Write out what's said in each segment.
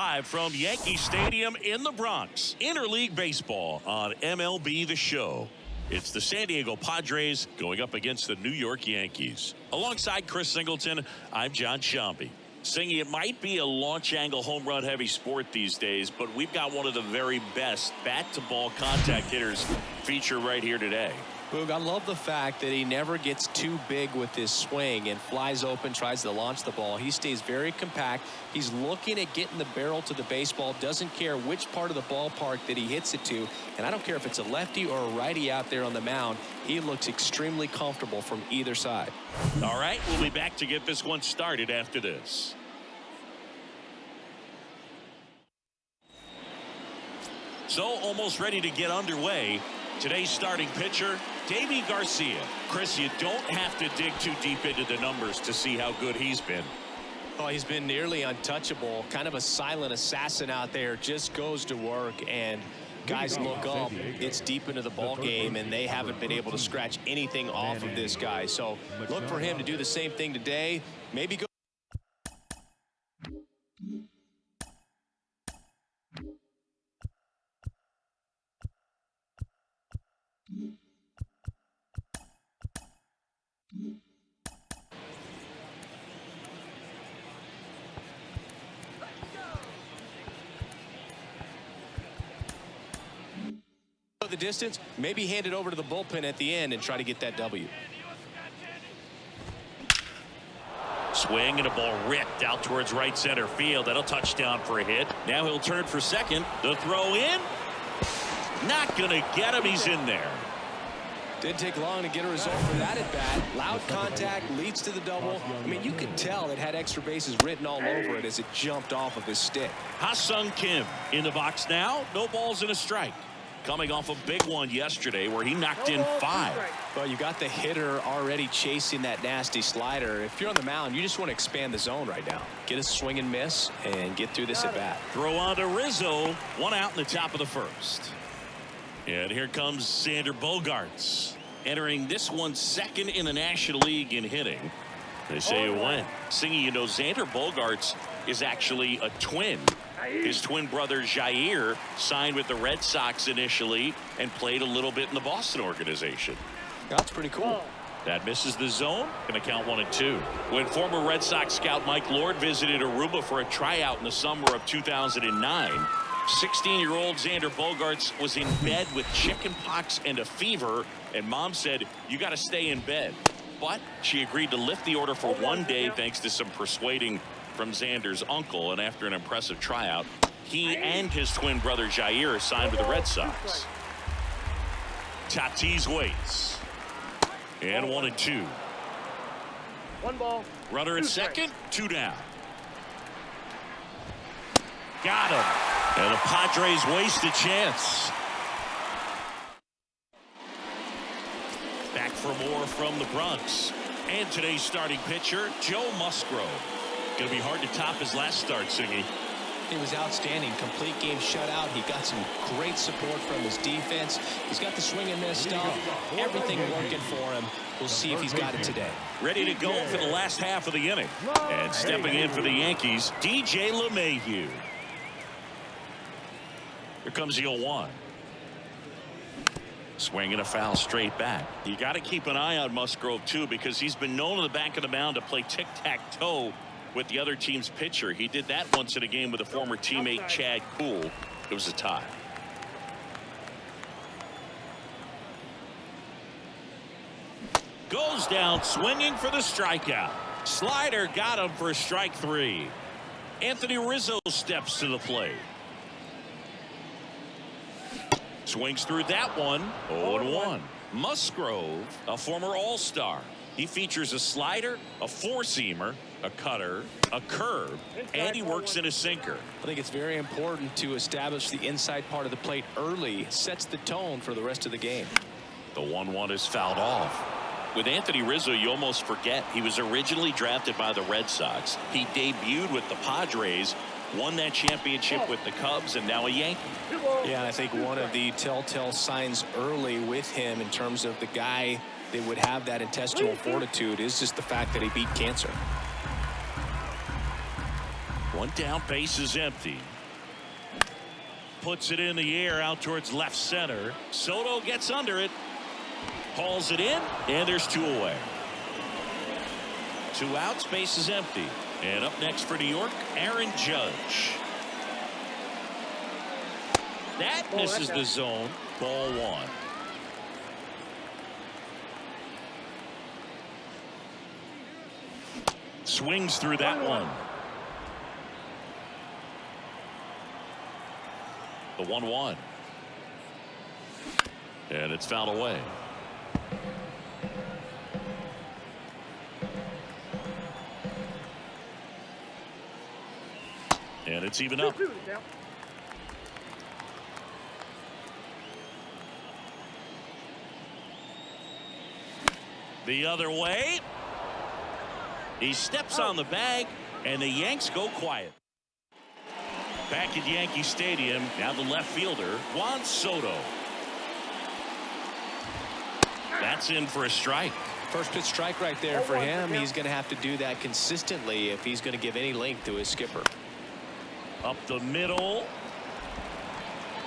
live from Yankee Stadium in the Bronx. Interleague baseball on MLB The Show. It's the San Diego Padres going up against the New York Yankees. Alongside Chris Singleton, I'm John Sciambi. Singy, it might be a launch angle home run heavy sport these days, but we've got one of the very best bat-to-ball contact hitters featured right here today. Boog, I love the fact that he never gets too big with his swing and flies open, tries to launch the ball. He stays very compact. He's looking at getting the barrel to the baseball, doesn't care which part of the ballpark that he hits it to. And I don't care if it's a lefty or a righty out there on the mound. He looks extremely comfortable from either side. All right, we'll be back to get this one started after this. So almost ready to get underway. Today's starting pitcher, Deivi Garcia. Chris, you don't have to dig too deep into the numbers to see how good he's been. Oh, he's been nearly untouchable, kind of a silent assassin out there, just goes to work, and guys look up, it's deep into the ball game, and they haven't been able to scratch anything off of this guy. So look for him to do the same thing today. Maybe go. The distance, maybe hand it over to the bullpen at the end and try to get that W. Swing and a ball ripped out towards right center field. That'll touch down for a hit. Now he'll turn for second. The throw in. Not gonna get him. He's in there. Didn't take long to get a result for that at bat. Loud contact leads to the double. I mean, you could tell it had extra bases written all over it as it jumped off of his stick. Ha-Sung Kim in the box now. No balls and a strike. Coming off a big one yesterday where he knocked in 5. Well, you got the hitter already chasing that nasty slider. If you're on the mound, you just want to expand the zone right now. Get a swing and miss and get through this at bat. Throw on to Rizzo. 1 out in the top of the first. And here comes Xander Bogaerts. Entering this one second in the National League in hitting. They say when. Singy, you know, Xander Bogaerts is actually a twin. His twin brother Jair signed with the Red Sox initially and played a little bit in the Boston organization. That's pretty cool. That misses the zone. Going to count 1 and 2. When former Red Sox scout Mike Lord visited Aruba for a tryout in the summer of 2009, 16-year-old Xander Bogaerts was in bed with chicken pox and a fever, and mom said, "You got to stay in bed." But she agreed to lift the order for 1 day thanks to some persuading from Xander's uncle, and after an impressive tryout, he and his twin brother Jair signed with the Red Sox. Tatis waits. And 1 and 2. 1 ball. Runner at second, 2 down. Got him. And the Padres waste a chance. Back for more from the Bronx. And today's starting pitcher, Joe Musgrove. Going to be hard to top his last start, Singy. He was outstanding. Complete game shutout. He got some great support from his defense. He's got the swing and miss stuff. Everything working for him. We'll see if he's got it today. Ready to go for the last half of the inning. And stepping in for the Yankees, DJ Lemahieu. Here comes the 0-1. Swing and a foul straight back. You got to keep an eye on Musgrove, too, because he's been known on the back of the mound to play tic-tac-toe with the other team's pitcher. He did that once in a game with a former teammate, Chad Kuhl. It was a tie. Goes down swinging for the strikeout. Slider got him for strike 3. Anthony Rizzo steps to the plate. Swings through that one. 0-1. Musgrove, a former All-Star. He features a slider, a four-seamer, a cutter, a curve, and he works in a sinker. I think it's very important to establish the inside part of the plate early. Sets the tone for the rest of the game. The 1-1 is fouled off. With Anthony Rizzo, you almost forget he was originally drafted by the Red Sox. He debuted with the Padres, won that championship with the Cubs, and now a Yankee. Yeah, and I think one of the telltale signs early with him in terms of the guy that would have that intestinal fortitude is just the fact that he beat cancer. One down, base is empty. Puts it in the air out towards left center. Soto gets under it. Hauls it in, and there's 2 away. 2 outs, base is empty. And up next for New York, Aaron Judge. That misses the zone. Ball 1. Swings through that one. The 1-1. And it's fouled away. And it's even up. The other way. He steps on the bag, and the Yanks go quiet. Back at Yankee Stadium, now the left fielder, Juan Soto. That's in for a strike. First pitch strike right there for him. He's going to have to do that consistently if he's going to give any length to his skipper. Up the middle.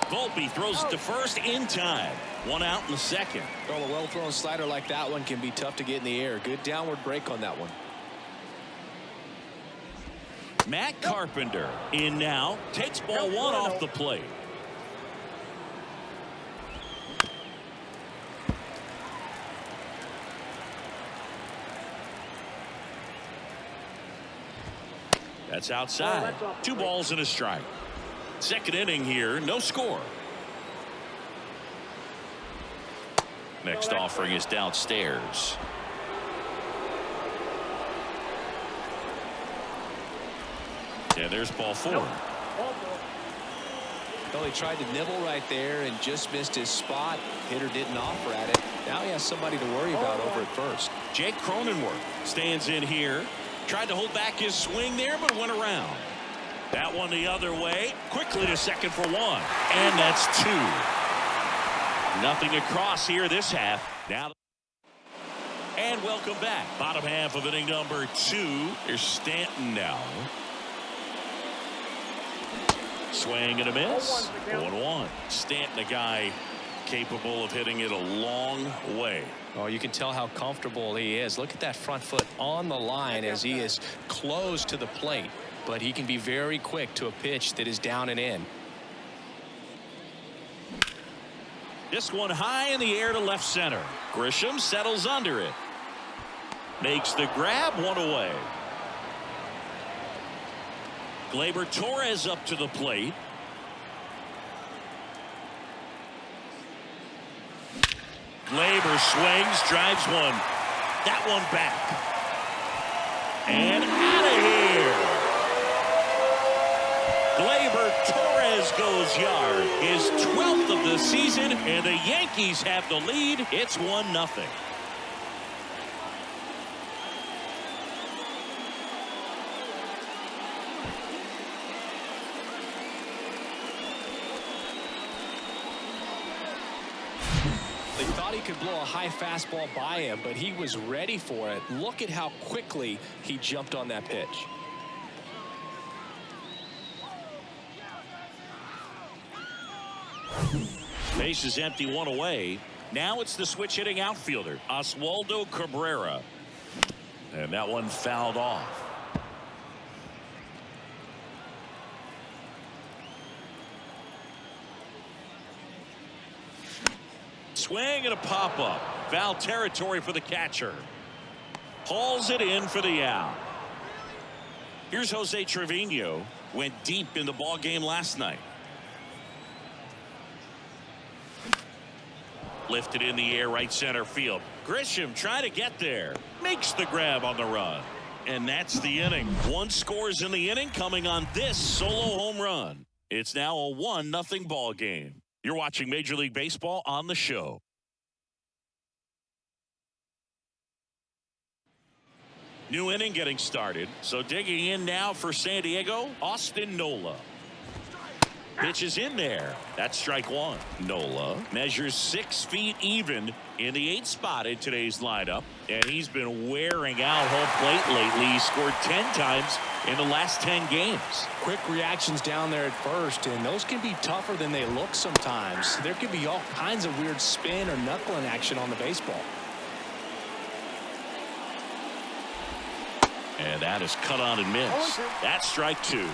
Volpe throws it to first in time. 1 out in the second. Well, a well-thrown slider like that one can be tough to get in the air. Good downward break on that one. Matt Carpenter in now. Takes ball 1 off the plate. That's outside. 2 balls and a strike. Second inning here, no score. Next offering is downstairs. And there's ball 4. Well, he tried to nibble right there and just missed his spot. Hitter didn't offer at it. Now he has somebody to worry about over at first. Jake Cronenworth stands in here. Tried to hold back his swing there, but went around. That one the other way. Quickly to second for 1. And that's 2. Nothing across here this half. Now. And welcome back. Bottom half of inning number 2. Here's Stanton now. Swing and a miss. 0-1. Stanton, a guy capable of hitting it a long way. Oh, you can tell how comfortable he is. Look at that front foot on the line as he is close to the plate. But he can be very quick to a pitch that is down and in. This one high in the air to left center. Grisham settles under it. Makes the grab, 1 away. Gleyber Torres up to the plate. Gleyber swings, drives one. That one back. And out of here. Gleyber Torres goes yard. His 12th of the season, and the Yankees have the lead. It's 1-0. They thought he could blow a high fastball by him, but he was ready for it. Look at how quickly he jumped on that pitch. Base is empty, 1 away. Now it's the switch hitting outfielder, Oswaldo Cabrera. And that one fouled off. Swing and a pop-up. Foul territory for the catcher. Hauls it in for the out. Here's Jose Trevino. Went deep in the ball game last night. Lifted in the air, right center field. Grisham trying to get there. Makes the grab on the run. And that's the inning. 1 scores in the inning coming on this solo home run. It's now a 1-0 ball game. You're watching Major League Baseball on the show. New inning getting started. So digging in now for San Diego, Austin Nola. Pitch is in there. That's strike one. Nola measures 6 feet even in the 8th spot in today's lineup. And he's been wearing out home plate lately. He scored 10 times in the last 10 games. Quick reactions down there at first, and those can be tougher than they look sometimes. There could be all kinds of weird spin or knuckling action on the baseball. And that is cut on and missed. That's strike two.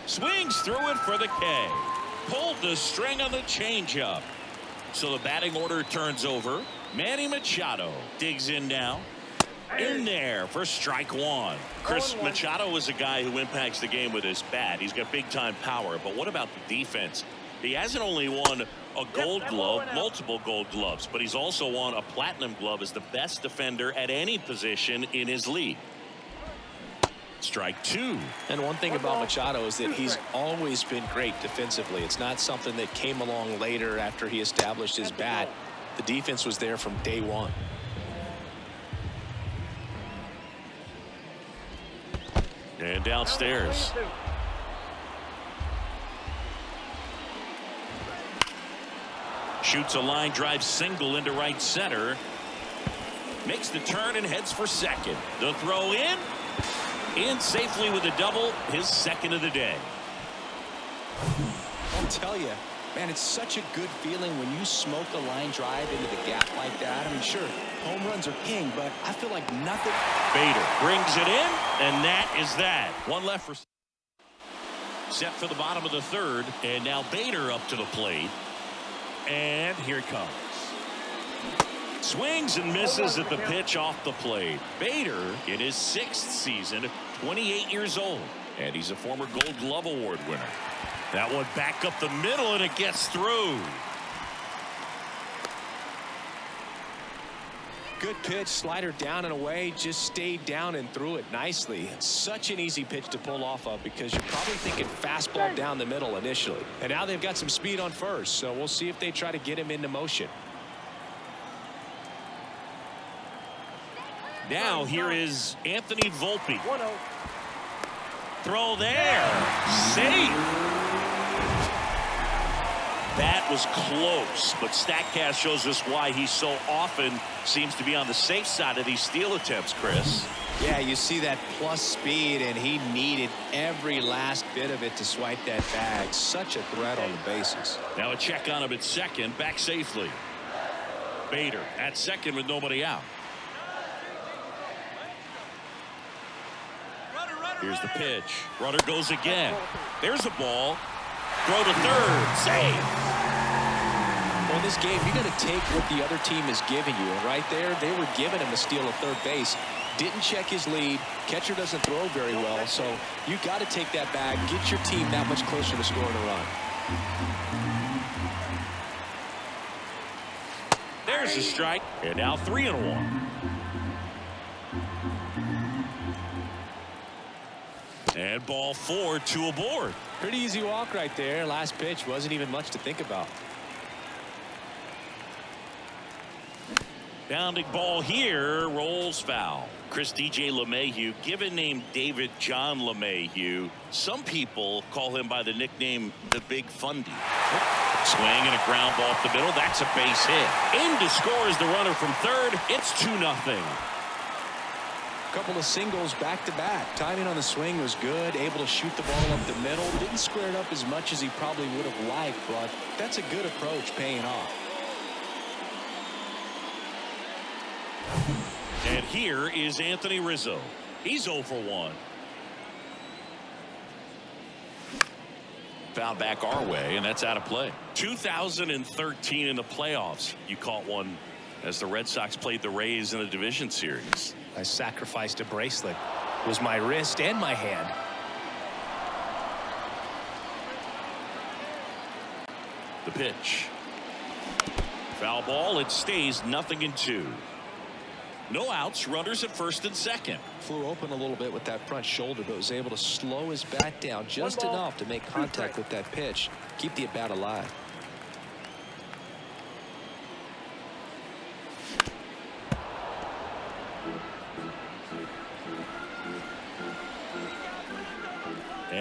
Swings through it for the K. Pulled the string on the changeup. So the batting order turns over. Manny Machado digs in now. In there for strike one. Chris Machado is a guy who impacts the game with his bat. He's got big time power. But what about the defense? He hasn't only won a gold glove, multiple gold gloves, but he's also won a platinum glove as the best defender at any position in his league. Strike two. And one thing about Machado is that he's always been great defensively. It's not something that came along later after he established his bat. The defense was there from day one. And downstairs. Shoots a line drive single into right center. Makes the turn and heads for second. The throw in safely with a double, his second of the day. I'll tell you, man, it's such a good feeling when you smoke a line drive into the gap like that. I mean, sure, home runs are king, but I feel like nothing. Bader brings it in, and that is that. One left for set for the bottom of the third, and now Bader up to the plate. And here it comes. Swings and misses at the pitch off the plate. Bader in his 6th season, 28 years old, and he's a former Gold Glove Award winner. That one back up the middle, and it gets through. Good pitch, slider down and away, just stayed down and threw it nicely. Such an easy pitch to pull off of because you're probably thinking fastball down the middle initially. And now they've got some speed on first, so we'll see if they try to get him into motion. Now here is Anthony Volpe. Throw there. Safe. That was close, but StatCast shows us why he so often seems to be on the safe side of these steal attempts, Chris. Yeah, you see that plus speed, and he needed every last bit of it to swipe that bag. Such a threat on the bases. Now a check on him at second, back safely. Bader at second with nobody out. Here's the pitch. Runner goes again. There's a ball. Throw to third. Save. Well, in this game, you got to take what the other team is giving you. And right there, they were giving him a steal at third base. Didn't check his lead. Catcher doesn't throw very well. So you got to take that bag. Get your team that much closer to scoring a run. There's a strike. And now 3-1. And ball 4, 2 aboard. Pretty easy walk right there. Last pitch wasn't even much to think about. Bounding ball here, rolls foul. Chris DJ LeMahieu, given name David John LeMahieu. Some people call him by the nickname the Big Fundy. Swing and a ground ball up the middle. That's a base hit. In to score is the runner from third. It's 2-0. Couple of singles back to back. Timing on the swing was good. Able to shoot the ball up the middle. Didn't square it up as much as he probably would have liked, but that's a good approach paying off. And here is Anthony Rizzo. He's 0 for 1. Foul back our way, and that's out of play. 2013 in the playoffs. You caught one as the Red Sox played the Rays in the division series. I sacrificed a bracelet. It was my wrist and my hand. The pitch. Foul ball. It stays 0-2. No outs. Runners at first and second. Flew open a little bit with that front shoulder, but was able to slow his bat down just enough to make contact with that pitch. Keep the at-bat alive.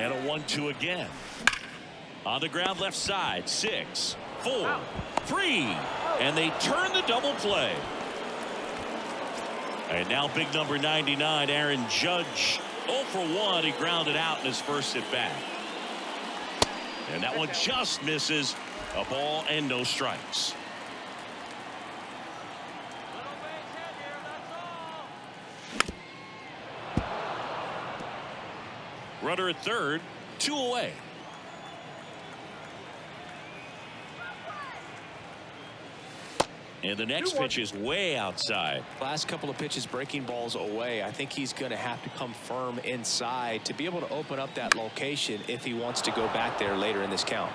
And a 1-2 again. On the ground left side. 6, 4, 3. And they turn the double play. And now big number 99, Aaron Judge. 0 for 1. He grounded out in his first at bat. And that one just misses. A ball and no strikes. Runner at third, 2 away. And the next pitch is way outside. Last couple of pitches breaking balls away. I think he's going to have to come firm inside to be able to open up that location if he wants to go back there later in this count.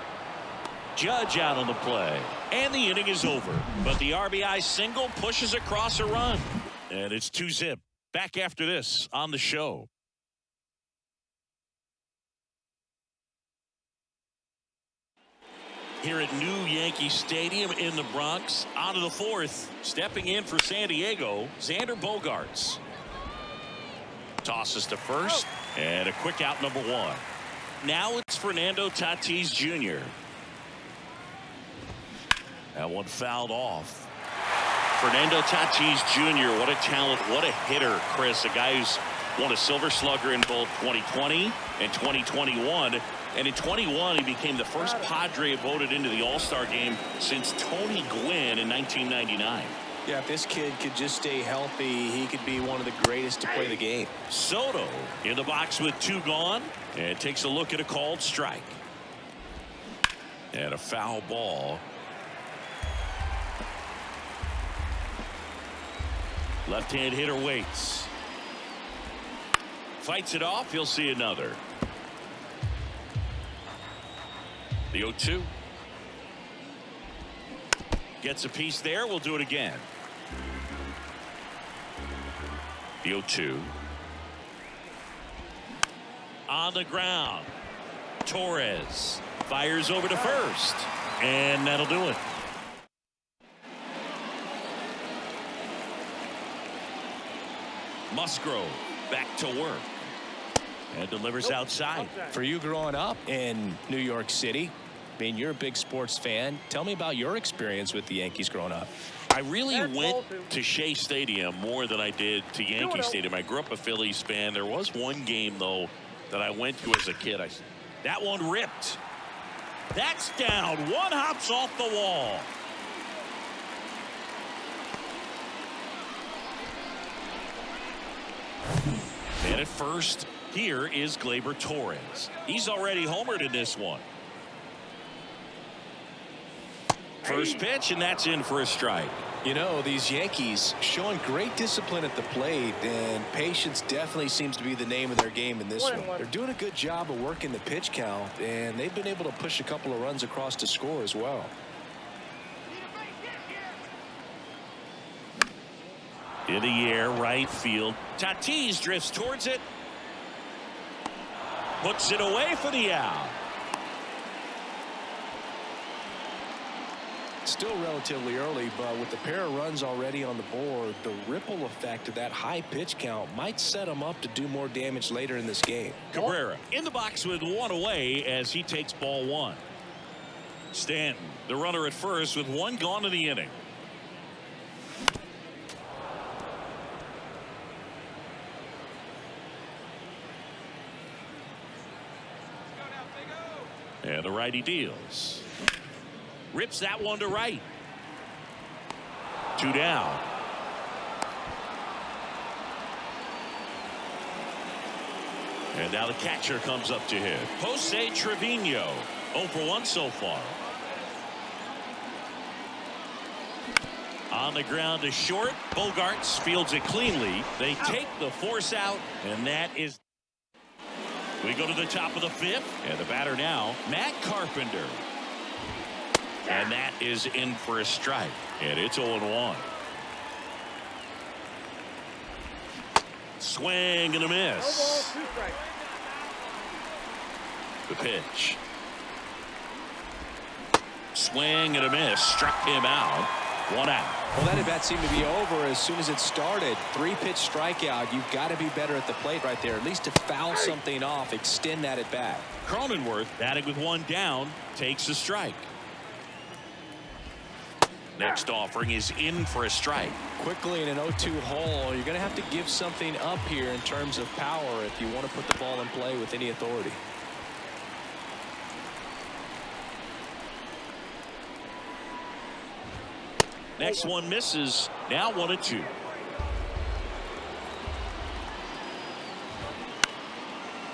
Judge out on the play. And the inning is over. But the RBI single pushes across a run. And it's 2-0. Back after this on the show. Here at New Yankee Stadium in the Bronx, out of the fourth, stepping in for San Diego, Xander Bogaerts. Tosses to first, and a quick out number 1. Now it's Fernando Tatis Jr. That one fouled off. Fernando Tatis Jr., what a talent, what a hitter, Chris. A guy who's won a Silver Slugger in both 2020 and 2021. And in 21, he became the first Padre voted into the All-Star game since Tony Gwynn in 1999. Yeah, if this kid could just stay healthy, he could be one of the greatest to play the game. Soto in the box with 2 gone, and takes a look at a called strike. And a foul ball. Left-hand hitter waits. Fights it off. He'll see another. The 0-2. Gets a piece there. We'll do it again. The 0-2. On the ground. Torres fires over to first. And that'll do it. Musgrove back to work. And delivers outside. For you growing up in New York City, I mean, you're a big sports fan. Tell me about your experience with the Yankees growing up. I really went to Shea Stadium more than I did to Yankee Stadium. I grew up a Phillies fan. There was one game, though, that I went to as a kid. That one ripped. That's down. One hops off the wall. And at first, here is Gleyber Torres. He's already homered in this one. First pitch, and that's in for a strike. You know, these Yankees showing great discipline at the plate, and patience definitely seems to be the name of their game in this one. They're doing a good job of working the pitch count, and they've been able to push a couple of runs across to score as well. In the air, right field. Tatis drifts towards it. Puts it away for the out. Still relatively early, but with the pair of runs already on the board, the ripple effect of that high pitch count might set them up to do more damage later in this game. Cabrera in the box with 1 away as he takes ball 1. Stanton, the runner at first with 1 gone in the inning. And the righty deals. Rips that one to right. 2 down. And now the catcher comes up to hit. Jose Trevino. 0 for 1 so far. On the ground to short. Bogaerts fields it cleanly. They take the force out, and that is. We go to the top of the 5th, and the batter now, Matt Carpenter. And that is in for a strike, and it's 0-1. Swing and a miss. The pitch. Swing and a miss. Struck him out. One out. Well, that at-bat seemed to be over as soon as it started. 3-pitch strikeout. You've got to be better at the plate right there, at least to foul something off, extend that at-bat. Cronenworth batting with one down, takes a strike. Next offering is in for a strike. Quickly in an 0-2 hole, you're going to have to give something up here in terms of power if you want to put the ball in play with any authority. Next one misses. Now 1-2.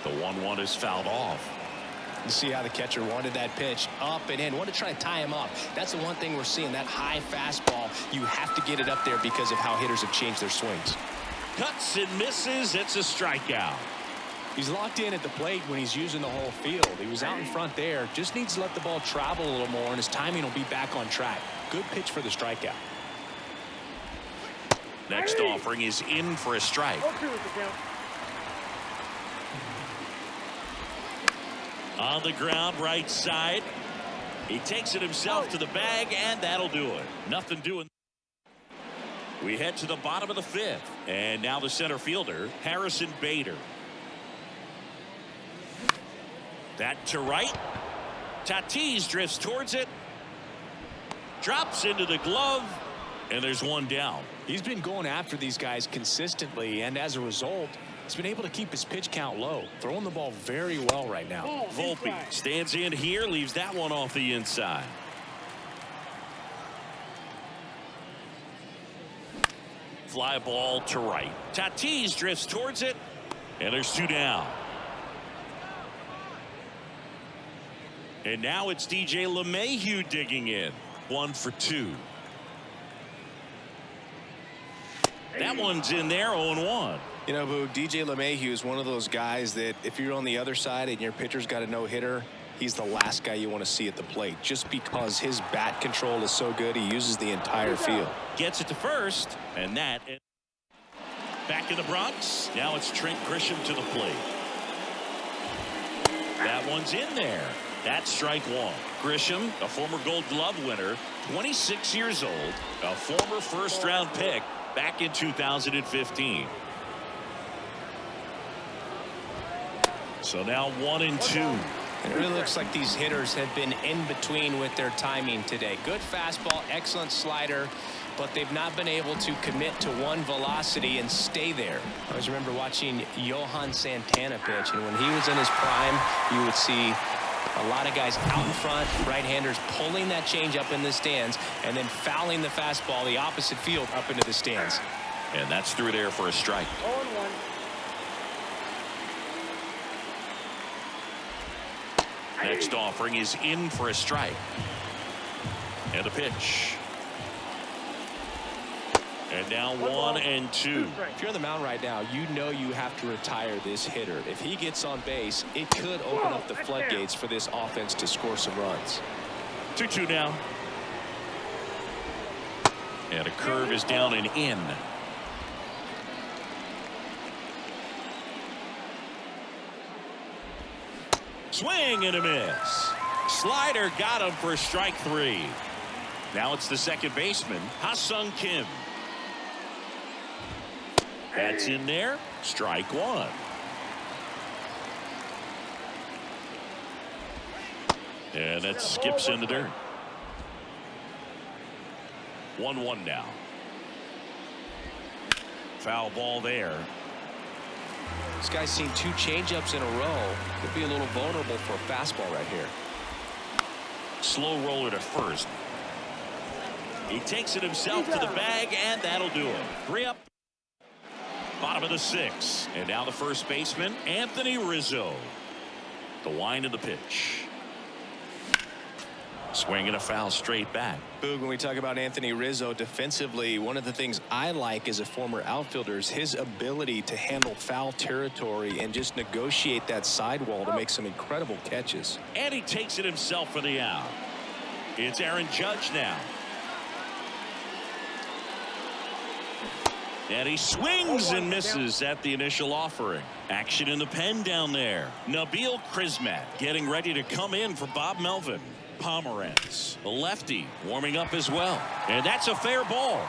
The 1-1 is fouled off. You see how the catcher wanted that pitch up and in. Want to try to tie him up. That's the one thing we're seeing, that high fastball. You have to get it up there because of how hitters have changed their swings. Cuts and misses. It's a strikeout. He's locked in at the plate when he's using the whole field. He was out in front there. Just needs to let the ball travel a little more, and his timing will be back on track. Good pitch for the strikeout. Next offering is in for a strike. On the ground, right side. He takes it himself to the bag, and that'll do it. Nothing doing. We head to the bottom of the 5th, and now the center fielder, Harrison Bader. That to right. Tatis drifts towards it. Drops into the glove, and there's one down. He's been going after these guys consistently, and as a result, he's been able to keep his pitch count low. Throwing the ball very well right now. Volpe stands in here, leaves that one off the inside. Fly ball to right. Tatis drifts towards it, and there's 2 down. And now it's DJ Lemahieu digging in. 1 for 2. That one's in there, 0-1. You know, Boog, DJ Lemahieu is one of those guys that if you're on the other side and your pitcher's got a no-hitter, he's the last guy you want to see at the plate, just because his bat control is so good. He uses the entire field. Gets it to first, and that back in the Bronx. Now it's Trent Grisham to the plate. That one's in there. That's strike 1. Grisham, a former Gold Glove winner, 26 years old, a former first-round pick back in 2015. So now 1-2. It really looks like these hitters have been in between with their timing today. Good fastball, excellent slider, but they've not been able to commit to one velocity and stay there. I always remember watching Johan Santana pitch, and when he was in his prime, you would see a lot of guys out in front, right-handers pulling that change up in the stands and then fouling the fastball the opposite field up into the stands. And that's through there for a strike. 0-1. Next offering is in for a strike. And a pitch. And now 1-2. If you're on the mound right now, you know you have to retire this hitter. If he gets on base, it could open up the floodgates for this offense to score some runs. 2-2 now. And a curve is down and in. Swing and a miss. Slider got him for strike 3. Now it's the second baseman, Ha-Sung Kim. That's in there. Strike 1. And that skips in the dirt. 1-1 now. Foul ball there. This guy's seen 2 changeups in a row. Could be a little vulnerable for a fastball right here. Slow roller to first. He takes it himself to the bag, and that'll do it. 3 up. Bottom of the 6th. And now the first baseman, Anthony Rizzo. The wind of the pitch. Swing and a foul straight back. Boog, when we talk about Anthony Rizzo defensively, one of the things I like as a former outfielder is his ability to handle foul territory and just negotiate that sidewall to make some incredible catches. And he takes it himself for the out. It's Aaron Judge now. And he swings and misses at the initial offering. Action in the pen down there. Nabil Krismat getting ready to come in for Bob Melvin. Pomeranz, the lefty, warming up as well. And that's a fair ball.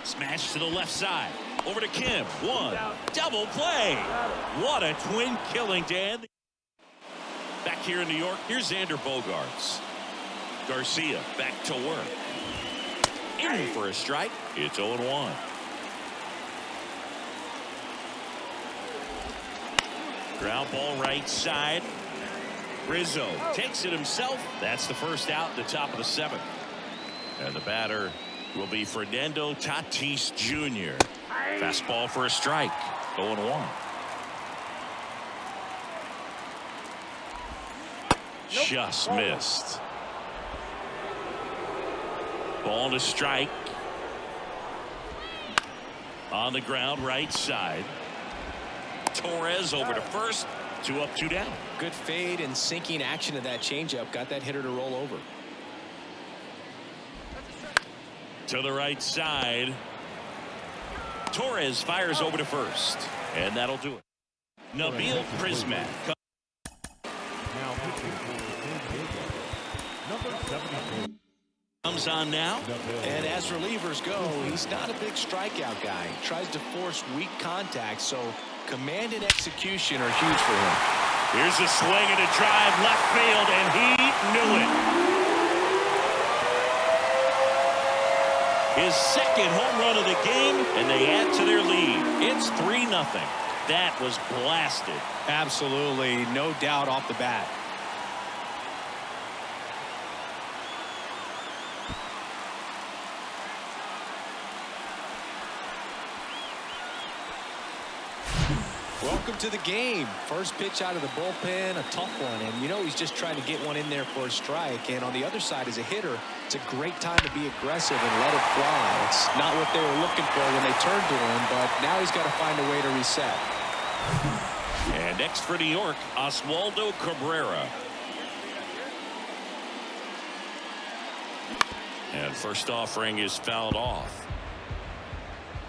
Smash to the left side. Over to Kim. One. Double play. What a twin killing, Dan. Back here in New York, here's Xander Bogaerts. Garcia back to work. In for a strike. It's 0-1. Ground ball right side. Rizzo takes it himself. That's the first out in the top of the 7th. And the batter will be Fernando Tatis Jr. Fastball for a strike. 0-1. Just missed. Ball to strike. On the ground right side. Torres over to first. 2 up, 2 down. Good fade and sinking action of that changeup. Got that hitter to roll over. To the right side. Torres fires over to first. And that'll do it. Nabil Prismac. Comes on now. And as relievers go, he's not a big strikeout guy. He tries to force weak contact, so command and execution are huge for him. Here's a swing and a drive left field, and he knew it. His second home run of the game, and they add to their lead. It's 3-0. That was blasted. Absolutely, no doubt off the bat. Welcome to the game. First pitch out of the bullpen, a tough one, and you know he's just trying to get one in there for a strike. And on the other side, as a hitter, it's a great time to be aggressive and let it fly. It's not what they were looking for when they turned to him, but now he's got to find a way to reset. And next for New York, Oswaldo Cabrera. And first offering is fouled off.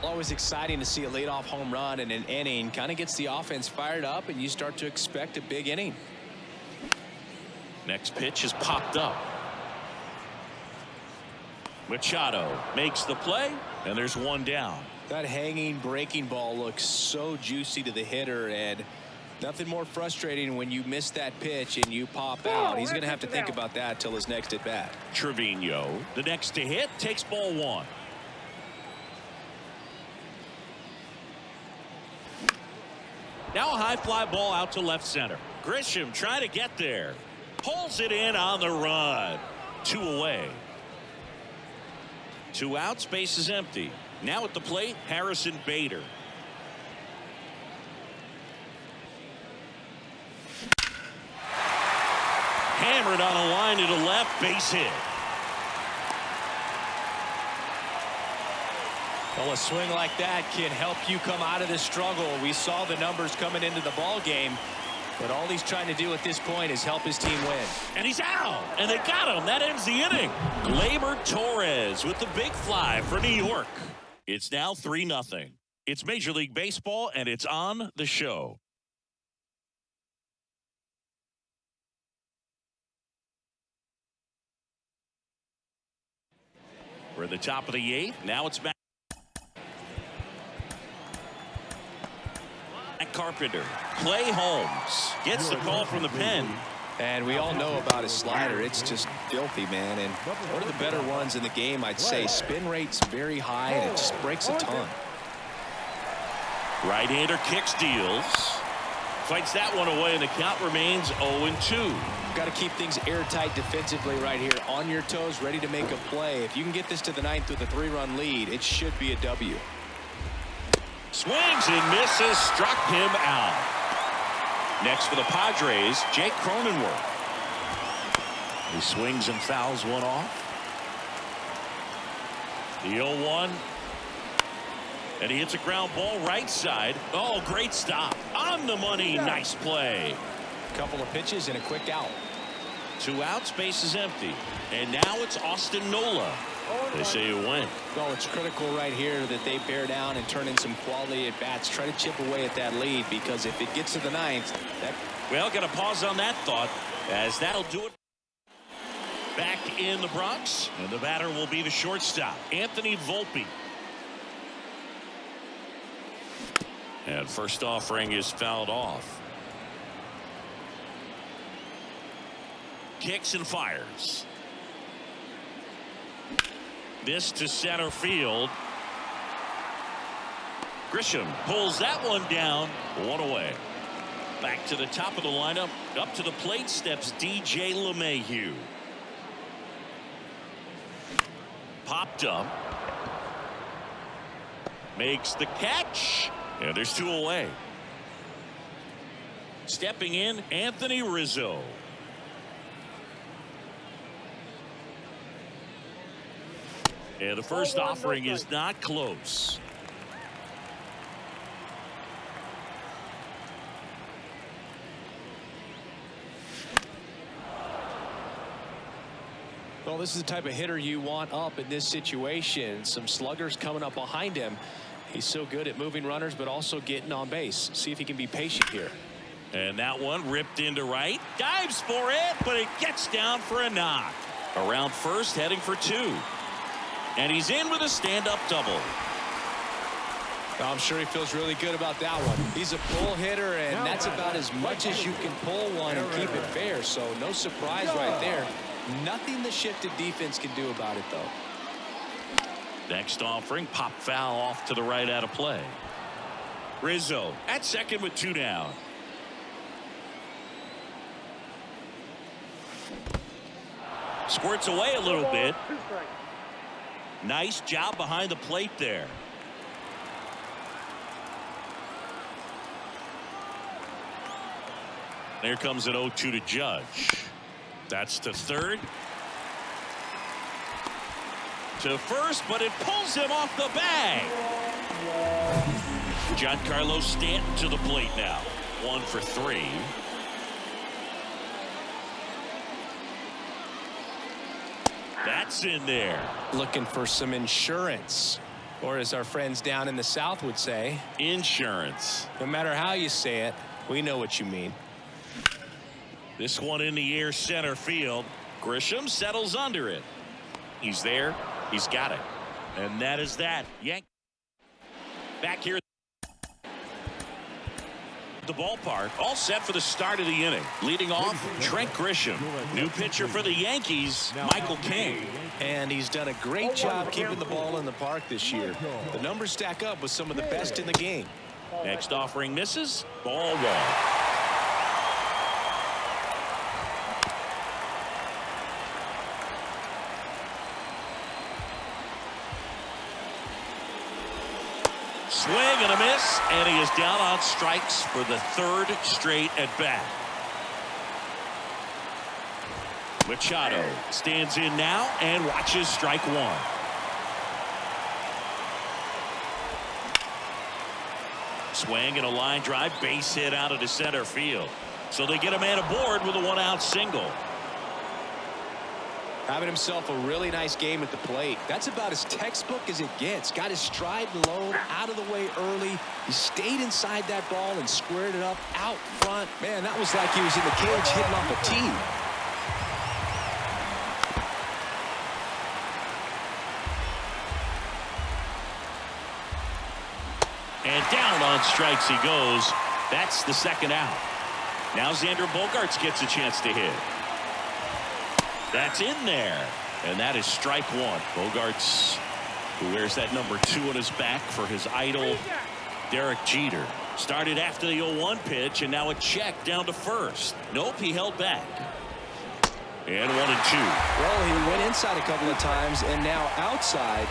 Always exciting to see a leadoff home run in an inning. Kind of gets the offense fired up, and you start to expect a big inning. Next pitch is popped up. Machado makes the play, and there's 1 down. That hanging breaking ball looks so juicy to the hitter, and nothing more frustrating when you miss that pitch and you pop out. He's going to have to think about that till his next at bat. Trevino, the next to hit, takes ball 1. Now a high fly ball out to left center. Grisham trying to get there. Pulls it in on the run. 2 away. 2 outs, base is empty. Now at the plate, Harrison Bader. Hammered on a line to the left, base hit. Well, a swing like that can help you come out of this struggle. We saw the numbers coming into the ball game, but all he's trying to do at this point is help his team win. And he's out, and they got him. That ends the inning. Gleyber Torres with the big fly for New York. It's now 3-0. It's Major League Baseball, and it's on the show. We're at the top of the 8th. Now it's back. Carpenter. Clay Holmes gets the call from the pen. And we all know about his slider. It's just filthy, man. And one of the better ones in the game, I'd say. Spin rate's very high, and it just breaks a ton. Right-hander kicks, deals. Fights that one away, and the count remains 0-2. Got to keep things airtight defensively right here. On your toes, ready to make a play. If you can get this to the 9th with a 3-run lead, it should be a W. Swings and misses, struck him out. Next for the Padres, Jake Cronenworth. He swings and fouls one off. The 0-1. And he hits a ground ball right side. Oh, great stop. On the money. Nice play. Couple of pitches and a quick out. 2 outs, base is empty. And now it's Austin Nola. They say you win. Well, it's critical right here that they bear down and turn in some quality at bats. Try to chip away at that lead, because if it gets to the 9th, well, got to pause on that thought, as that'll do it. Back in the Bronx, and the batter will be the shortstop, Anthony Volpe. And first offering is fouled off. Kicks and fires. This to center field. Grisham pulls that one down. 1 away. Back to the top of the lineup. Up to the plate steps DJ Lemahieu. Popped up. Makes the catch. And there's 2 away. Stepping in, Anthony Rizzo. And the first offering is not close. Well, this is the type of hitter you want up in this situation. Some sluggers coming up behind him. He's so good at moving runners, but also getting on base. See if he can be patient here. And that one ripped into right. Dives for it, but it gets down for a knock. Around first, heading for 2. And he's in with a stand-up double. Well, I'm sure he feels really good about that one. He's a pull hitter, and that's about as much as you can pull one and keep it fair. So no surprise right there. Nothing the shifted defense can do about it, though. Next offering, pop foul off to the right, out of play. Rizzo at second with 2 down. Squirts away a little bit. Nice job behind the plate there. There comes an 0-2 to Judge. That's to third. To first, but it pulls him off the bag. Giancarlo Stanton to the plate now. 1 for 3. That's in there. Looking for some insurance, or as our friends down in the South would say, insurance. No matter how you say it, we know what you mean. This one in the air, center field. Grisham settles under it. He's there. He's got it. And that is that. Yankees back here at the ballpark, all set for the start of the inning. Leading off, Trent Grisham. New pitcher for the Yankees, Michael King. And he's done a great job keeping the ball in the park this year. The numbers stack up with some of the best in the game. Next offering misses. Ball 1. Swing and a miss, and he is down on strikes for the 3rd straight at bat. Machado stands in now and watches strike 1. Swing and a line drive, base hit out into center field. So they get a man aboard with a 1-out single. Having himself a really nice game at the plate. That's about as textbook as it gets. Got his stride low, out of the way early. He stayed inside that ball and squared it up out front. Man, that was like he was in the cage hitting off a tee. And down on strikes he goes. That's the 2nd out. Now Xander Bogaerts gets a chance to hit. That's in there. And that is strike 1. Bogaerts, who wears that number 2 on his back for his idol, Derek Jeter. Started after the 0-1 pitch, and now a check down to first. Nope, he held back. And 1-2. Well, he went inside a couple of times, and now outside.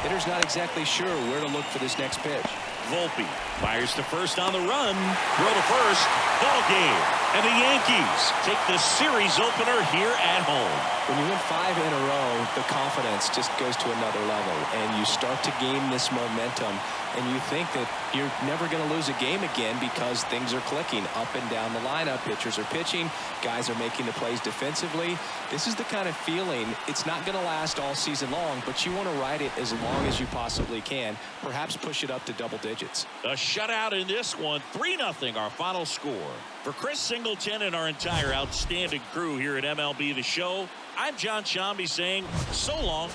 Hitter's not exactly sure where to look for this next pitch. Volpe fires to first on the run. Throw to first. Ball game. And the Yankees take the series opener here at home. When you win 5 in a row, the confidence just goes to another level, and you start to gain this momentum, and you think that you're never going to lose a game again because things are clicking up and down the lineup. Pitchers are pitching. Guys are making the plays defensively. This is the kind of feeling. It's not going to last all season long, but you want to ride it as long as you possibly can. Perhaps push it up to double digits. A shutout in this one. 3-0 our final score. For Chris Singleton and our entire outstanding crew here at MLB The Show, I'm John Shambi saying so long.